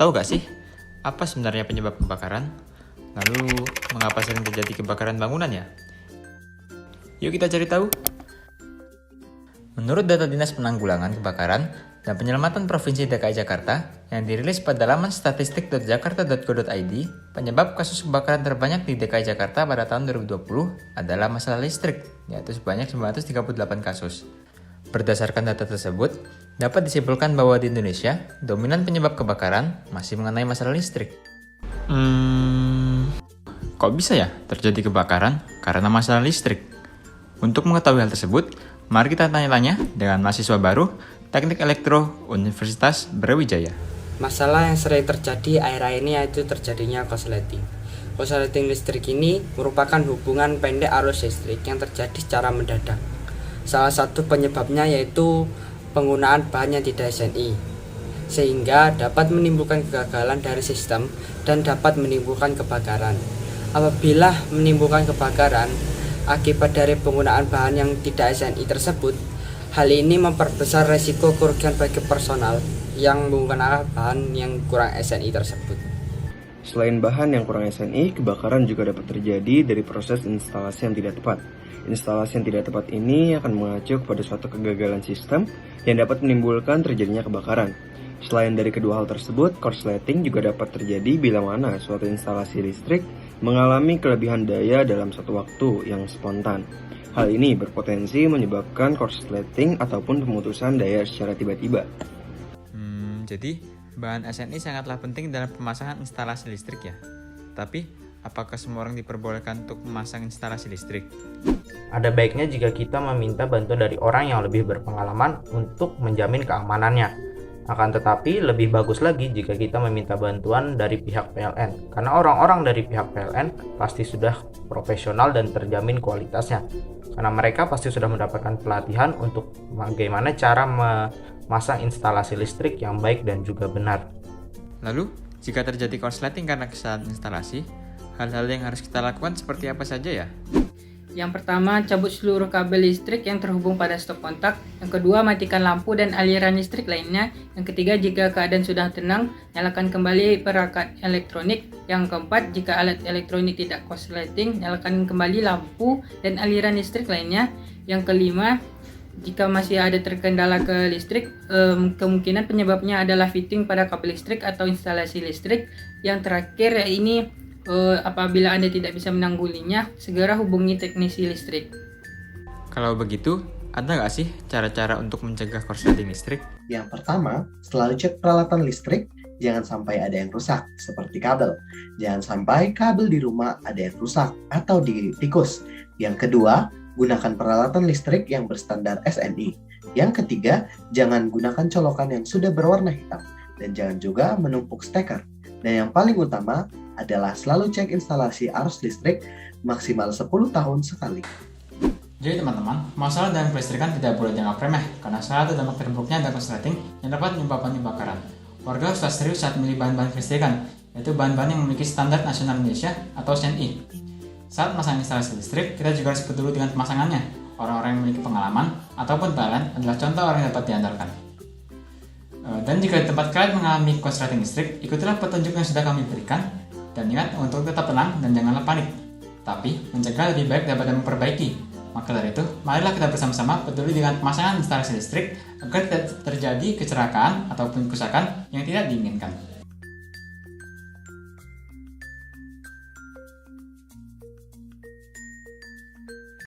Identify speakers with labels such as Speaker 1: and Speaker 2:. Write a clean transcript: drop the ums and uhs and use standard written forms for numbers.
Speaker 1: Tahu gak sih, apa sebenarnya penyebab kebakaran? Lalu, mengapa sering terjadi kebakaran bangunan ya? Yuk kita cari tahu. Menurut data Dinas Penanggulangan Kebakaran dan Penyelamatan Provinsi DKI Jakarta yang dirilis pada laman statistik.jakarta.go.id, penyebab kasus kebakaran terbanyak di DKI Jakarta pada tahun 2020 adalah masalah listrik, yaitu sebanyak 938 kasus. Berdasarkan data tersebut, dapat disimpulkan bahwa di Indonesia, dominan penyebab kebakaran masih mengenai masalah listrik. Kok bisa ya terjadi kebakaran karena masalah listrik? Untuk mengetahui hal tersebut, mari kita tanya-tanya dengan mahasiswa baru Teknik Elektro Universitas Brawijaya.
Speaker 2: Masalah yang sering terjadi akhir-akhir ini yaitu terjadinya korsleting. Korsleting listrik ini merupakan hubungan pendek arus listrik yang terjadi secara mendadak. Salah satu penyebabnya yaitu penggunaan bahan yang tidak SNI, sehingga dapat menimbulkan kegagalan dari sistem dan dapat menimbulkan kebakaran. Apabila menimbulkan kebakaran akibat dari penggunaan bahan yang tidak SNI tersebut, hal ini memperbesar resiko kerugian bagi personal yang menggunakan bahan yang kurang SNI tersebut.
Speaker 3: Selain bahan yang kurang SNI, kebakaran juga dapat terjadi dari proses instalasi yang tidak tepat. Instalasi yang tidak tepat ini akan mengacu kepada suatu kegagalan sistem yang dapat menimbulkan terjadinya kebakaran. Selain dari kedua hal tersebut, korsleting juga dapat terjadi bila mana suatu instalasi listrik mengalami kelebihan daya dalam satu waktu yang spontan. Hal ini berpotensi menyebabkan korsleting ataupun pemutusan daya secara tiba-tiba.
Speaker 1: Jadi, bahan SNI sangatlah penting dalam pemasangan instalasi listrik ya. Tapi, apakah semua orang diperbolehkan untuk memasang instalasi listrik?
Speaker 4: Ada baiknya jika kita meminta bantuan dari orang yang lebih berpengalaman untuk menjamin keamanannya. Akan tetapi lebih bagus lagi jika kita meminta bantuan dari pihak PLN, karena orang-orang dari pihak PLN pasti sudah profesional dan terjamin kualitasnya. Karena mereka pasti sudah mendapatkan pelatihan untuk bagaimana cara memasang instalasi listrik yang baik dan juga benar.
Speaker 1: Lalu, jika terjadi korsleting karena kesalahan instalasi, hal-hal yang harus kita lakukan seperti apa saja ya?
Speaker 5: Yang pertama, cabut seluruh kabel listrik yang terhubung pada stop kontak. Yang kedua, matikan lampu dan aliran listrik lainnya. Yang ketiga, jika keadaan sudah tenang, nyalakan kembali perangkat elektronik. Yang keempat, jika alat elektronik tidak korsleting, nyalakan kembali lampu dan aliran listrik lainnya. Yang kelima, jika masih ada terkendala ke listrik, kemungkinan penyebabnya adalah fitting pada kabel listrik atau instalasi listrik. Yang terakhir, ini apabila Anda tidak bisa menanggulinya, segera hubungi teknisi listrik.
Speaker 1: Kalau begitu, ada nggak sih cara-cara untuk mencegah korsleting listrik?
Speaker 6: Yang pertama, selalu cek peralatan listrik, jangan sampai ada yang rusak, seperti kabel. Jangan sampai kabel di rumah ada yang rusak atau ditikus. Yang kedua, gunakan peralatan listrik yang berstandar SNI. Yang ketiga, jangan gunakan colokan yang sudah berwarna hitam. Dan jangan juga menumpuk steker. Dan yang paling utama adalah selalu cek instalasi arus listrik maksimal 10 tahun sekali.
Speaker 1: Jadi teman-teman, masalah dalam kelistrikan tidak boleh dianggap remeh, karena salah satu dampak terburuknya adalah korsleting yang dapat menyebabkan kebakaran. Warga harus serius saat memilih bahan-bahan kelistrikan, yaitu bahan-bahan yang memiliki standar nasional Indonesia atau SNI. Saat memasang instalasi listrik, kita juga harus peduli dengan pemasangannya. Orang-orang yang memiliki pengalaman ataupun PLN adalah contoh orang yang dapat diandalkan. Dan jika di tempat kalian mengalami korsleting listrik, ikutilah petunjuk yang sudah kami berikan. Dan ingat untuk tetap tenang dan janganlah panik. Tapi, mencegah lebih baik daripada memperbaiki. Maka dari itu, marilah kita bersama-sama peduli dengan pemasangan instalasi listrik agar tidak terjadi kecelakaan ataupun kerusakan yang tidak diinginkan.